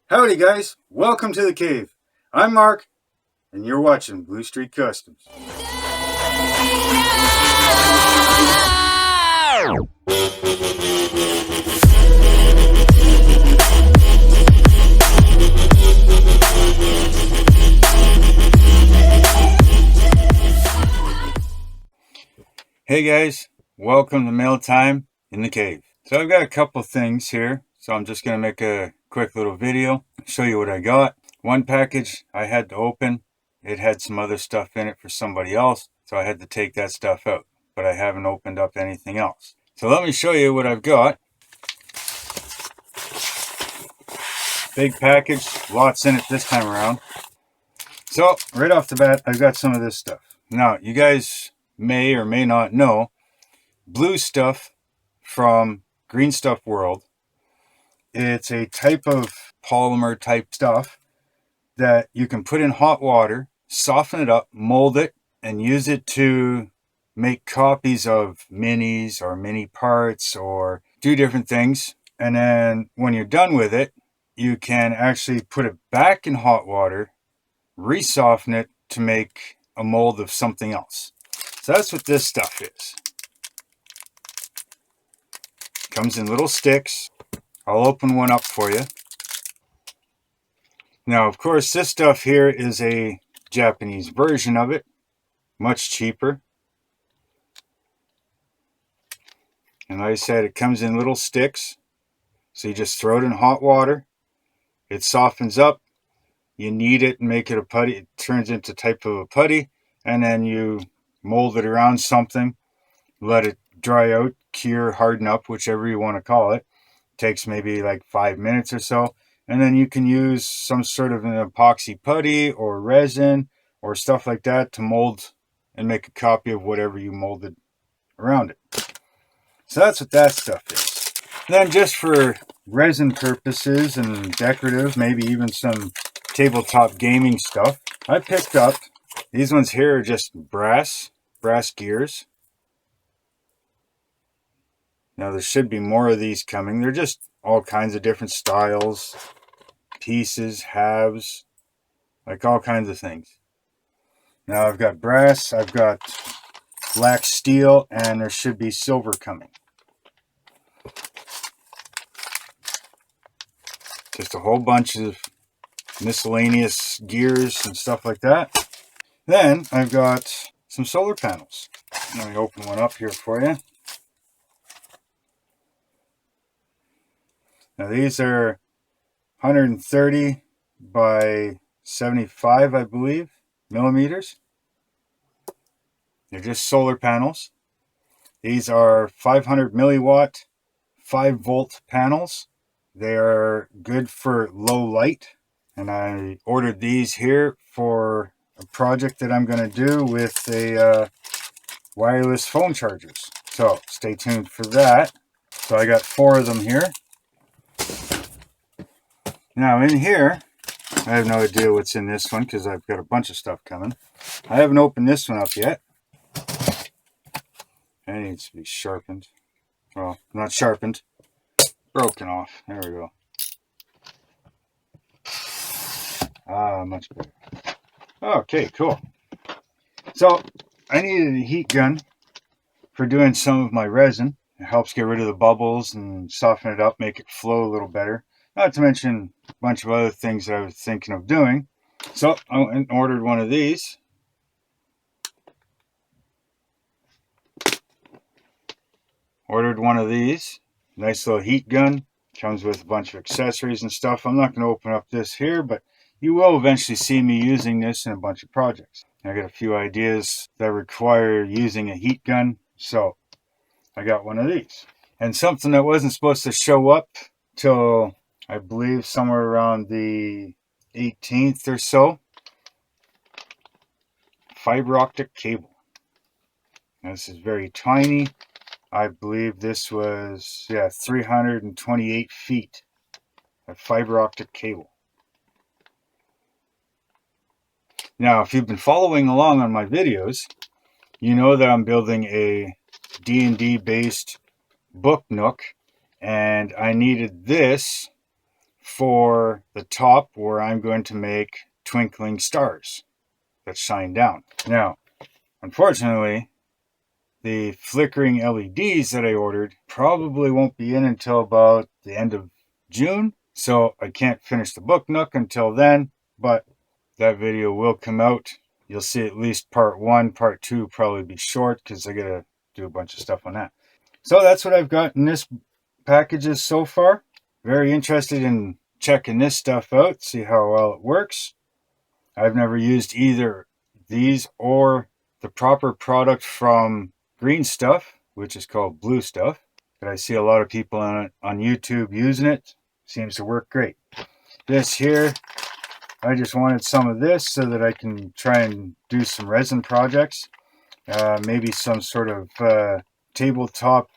Howdy guys, welcome to the cave. I'm Mark, and you're watching Blue Street Customs. Hey guys, welcome to mail time in the cave. So I've got a couple things here, so I'm just going to make a quick little video, show you what I got. One package I had to open. It had some other stuff in it for somebody else, so I had to take that stuff out, but I haven't opened up anything else. So let me show you what I've got. Big package, lots in it this time around. So right off the bat, I've got some of this stuff. Now, you guys may or may not know, blue stuff from Green Stuff World. It's a type of polymer type stuff that you can put in hot water, soften it up, mold it, and use it to make copies of minis or mini parts or do different things. And then when you're done with it, you can actually put it back in hot water, re-soften it to make a mold of something else. So that's what this stuff is. Comes in little sticks. I'll open one up for you. Now, of course, this stuff here is a Japanese version of it, much cheaper. And like I said, it comes in little sticks. So you just throw it in hot water. It softens up. You knead it and make it a putty. It turns into type of a putty. And then you mold it around something. Let it dry out, cure, harden up, whichever you want to call it. Takes maybe like 5 minutes or so. And then you can use some sort of an epoxy putty or resin or stuff like that to mold and make a copy of whatever you molded around it. So that's what that stuff is. Then just for resin purposes and decorative, maybe even some tabletop gaming stuff, I picked up, these ones here are just brass gears. Now there should be more of these coming. They're just all kinds of different styles, pieces, halves, like all kinds of things. Now I've got brass, I've got black steel, and there should be silver coming. Just a whole bunch of miscellaneous gears and stuff like that. Then I've got some solar panels. Let me open one up here for you. Now these are 130 by 75, I believe, millimeters. They're just solar panels. These are 500 milliwatt, 5 volt panels. They are good for low light. And I ordered these here for a project that I'm going to do with a wireless phone chargers. So stay tuned for that. So I got 4 of them here. Now in here, I have no idea what's in this one because I've got a bunch of stuff coming. I haven't opened this one up yet. It needs to be sharpened. Well, not sharpened. Broken off. There we go. Much better. Okay, cool. So, I needed a heat gun for doing some of my resin. It helps get rid of the bubbles and soften it up, make it flow a little better. Not to mention a bunch of other things that I was thinking of doing. So, I ordered one of these. Nice little heat gun. Comes with a bunch of accessories and stuff. I'm not going to open up this here, but you will eventually see me using this in a bunch of projects. I got a few ideas that require using a heat gun, so I got one of these. And something that wasn't supposed to show up till I believe somewhere around the 18th or so. Fiber-Optic Cable. Now, this is very tiny. I believe this was, 328 feet of fiber-optic cable. Now, if you've been following along on my videos, you know that I'm building a D&D based Book Nook, and I needed this for the top where I'm going to make twinkling stars that shine down. Now, unfortunately, the flickering LEDs that I ordered probably won't be in until about the end of June. So I can't finish the Book Nook until then, but that video will come out. You'll see at least part 1. Part 2 probably be short because I gotta do a bunch of stuff on that. So that's what I've got in this packages so far. Very interested in checking this stuff out, see how well it works. I've never used either these or the proper product from Green Stuff, which is called Blue Stuff. But I see a lot of people on YouTube using it. Seems to work great. This here, I just wanted some of this so that I can try and do some resin projects. Maybe some sort of tabletop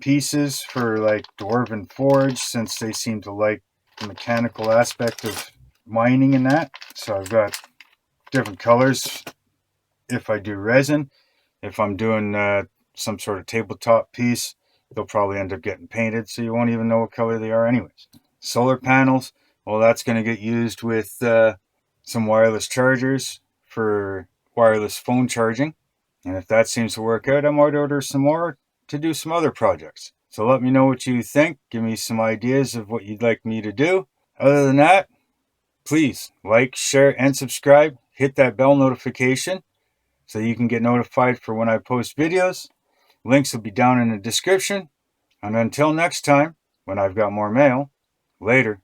pieces for like Dwarven Forge, since they seem to like the mechanical aspect of mining and that. So I've got different colors if I do resin. If I'm doing some sort of tabletop piece, they'll probably end up getting painted, so you won't even know what color they are anyways. Solar panels, well, that's going to get used with some wireless chargers for wireless phone charging. And if that seems to work out, I might order some more to do some other projects. So let me know what you think. Give me some ideas of what you'd like me to do. Other than that, please like, share, and subscribe. Hit that bell notification so you can get notified for when I post videos. Links will be down in the description. And until next time, when I've got more mail, later.